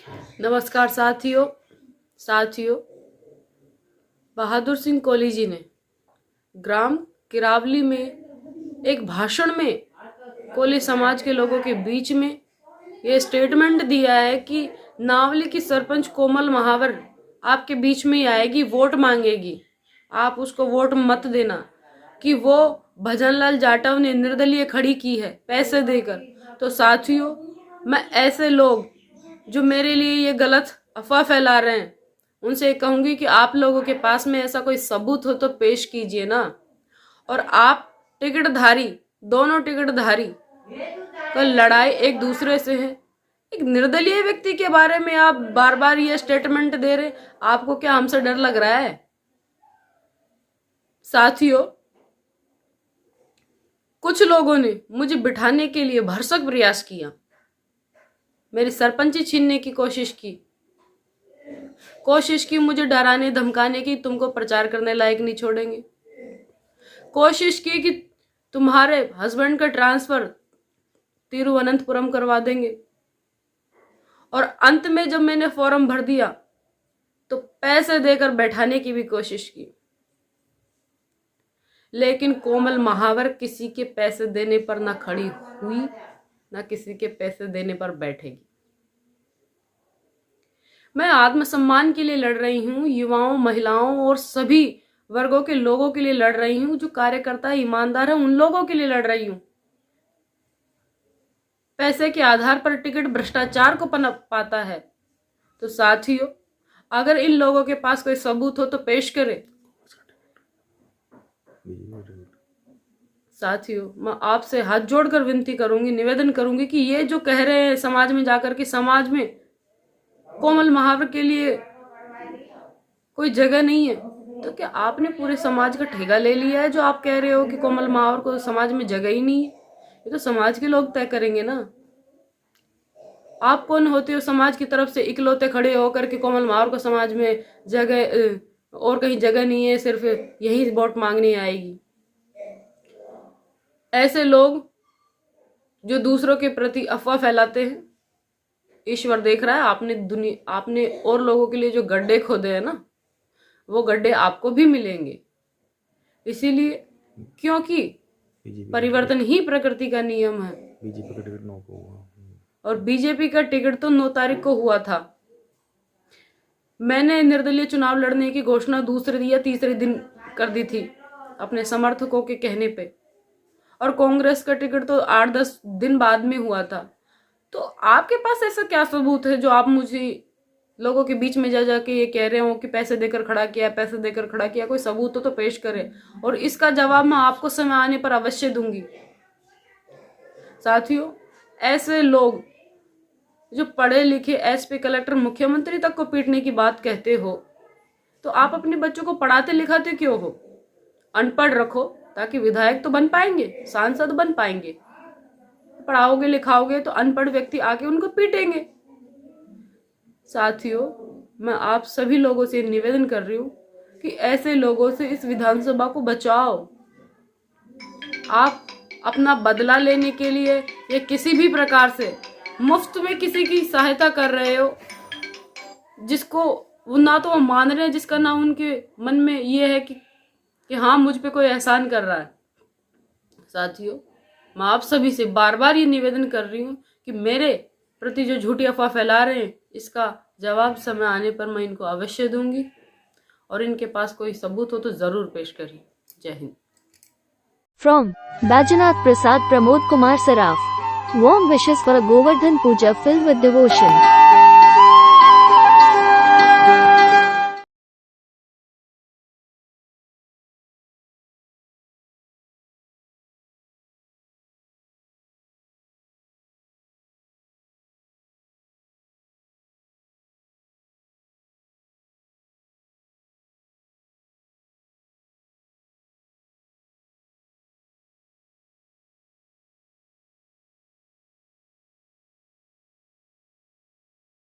नमस्कार साथियों, बहादुर सिंह कोहली जी ने ग्राम किरावली में एक भाषण में कोली समाज के लोगों के बीच में ये स्टेटमेंट दिया है कि नावली की सरपंच कोमल महावर आपके बीच में ही आएगी, वोट मांगेगी, आप उसको वोट मत देना, कि वो भजनलाल जाटव ने निर्दलीय खड़ी की है पैसे देकर। तो साथियों, मैं ऐसे लोग जो मेरे लिए ये गलत अफवाह फैला रहे हैं उनसे कहूंगी कि आप लोगों के पास में ऐसा कोई सबूत हो तो पेश कीजिए ना। और आप टिकटधारी, दोनों टिकटधारी का लड़ाई एक दूसरे से है। एक निर्दलीय व्यक्ति के बारे में आप बार बार ये स्टेटमेंट दे रहे, आपको क्या हमसे डर लग रहा है? साथियों, कुछ लोगों ने मुझे बिठाने के लिए भरसक प्रयास किया, मेरी सरपंची छीनने की कोशिश की मुझे डराने धमकाने की, तुमको प्रचार करने लायक नहीं छोड़ेंगे। कोशिश की कि तुम्हारे हस्बैंड का ट्रांसफर तिरुवनंतपुरम करवा देंगे। और अंत में जब मैंने फॉर्म भर दिया तो पैसे देकर बैठाने की भी कोशिश की, लेकिन कोमल महावर किसी के पैसे देने पर ना खड़ी हुई, ना किसी के पैसे देने पर बैठेगी। मैं आत्मसम्मान के लिए लड़ रही हूँ, युवाओं, महिलाओं और सभी वर्गों के लोगों के लिए लड़ रही हूँ, जो कार्यकर्ता ईमानदार है उन लोगों के लिए लड़ रही हूँ। पैसे के आधार पर टिकट भ्रष्टाचार को पनप पाता है। तो साथियों, अगर इन लोगों के पास कोई सबूत हो तो पेश करें। साथियों, मैं आपसे हाथ जोड़कर विनती करूंगी, निवेदन करूंगी कि ये जो कह रहे हैं समाज में जाकर कि समाज में कोमल महावर के लिए कोई जगह नहीं है, तो क्या आपने पूरे समाज का ठेका ले लिया है जो आप कह रहे हो कि कोमल महावर को समाज में जगह ही नहीं है? ये तो समाज के लोग तय करेंगे ना। आप कौन होते हो समाज की तरफ से इकलौते खड़े होकर कि कोमल महावर को समाज में जगह और कहीं जगह नहीं है, सिर्फ यही वोट मांगने आएगी? ऐसे लोग जो दूसरों के प्रति अफवाह फैलाते हैं, ईश्वर देख रहा है। आपने और लोगों के लिए जो गड्ढे खोदे हैं ना, वो गड्ढे आपको भी मिलेंगे। इसीलिए, क्योंकि परिवर्तन ही प्रकृति का नियम है। और बीजेपी का टिकट तो 9 तारीख को हुआ था। मैंने निर्दलीय चुनाव लड़ने की घोषणा दूसरे या तीसरे दिन कर दी थी अपने समर्थकों के कहने पे, और कांग्रेस का टिकट तो 8-10 दिन बाद में हुआ था। तो आपके पास ऐसा क्या सबूत है जो आप मुझे लोगों के बीच में जा जाके ये कह रहे हो कि पैसे देकर खड़ा किया, पैसे देकर खड़ा किया? कोई सबूत हो तो पेश करें, और इसका जवाब मैं आपको समय आने पर अवश्य दूंगी। साथियों, ऐसे लोग जो पढ़े लिखे एसपी, कलेक्टर, मुख्यमंत्री तक को पीटने की बात कहते हो, तो आप अपने बच्चों को पढ़ाते लिखाते क्यों हो? अनपढ़ रखो ताकि विधायक तो बन पाएंगे, सांसद बन पाएंगे। पढ़ाओगे लिखाओगे तो अनपढ़ व्यक्ति आके उनको पीटेंगे। साथियों, मैं आप सभी लोगों से निवेदन कर रही हूँ कि ऐसे लोगों से इस विधानसभा को बचाओ। आप अपना बदला लेने के लिए या किसी भी प्रकार से मुफ्त में किसी की सहायता कर रहे हो, जिसको वो ना तो वो मान रहे हैं, जिसका ना उनके मन में ये है कि हाँ मुझ पे कोई एहसान कर रहा है। साथियों, मैं आप सभी से बार बार ये निवेदन कर रही हूँ कि मेरे प्रति जो झूठी अफवाह फैला रहे हैं, इसका जवाब समय आने पर मैं इनको अवश्य दूंगी, और इनके पास कोई सबूत हो तो जरूर पेश करें। जय Hind. From Bajanath Prasad Pramod Kumar Saraf. Warm wishes for a Govardhan Puja filled with devotion.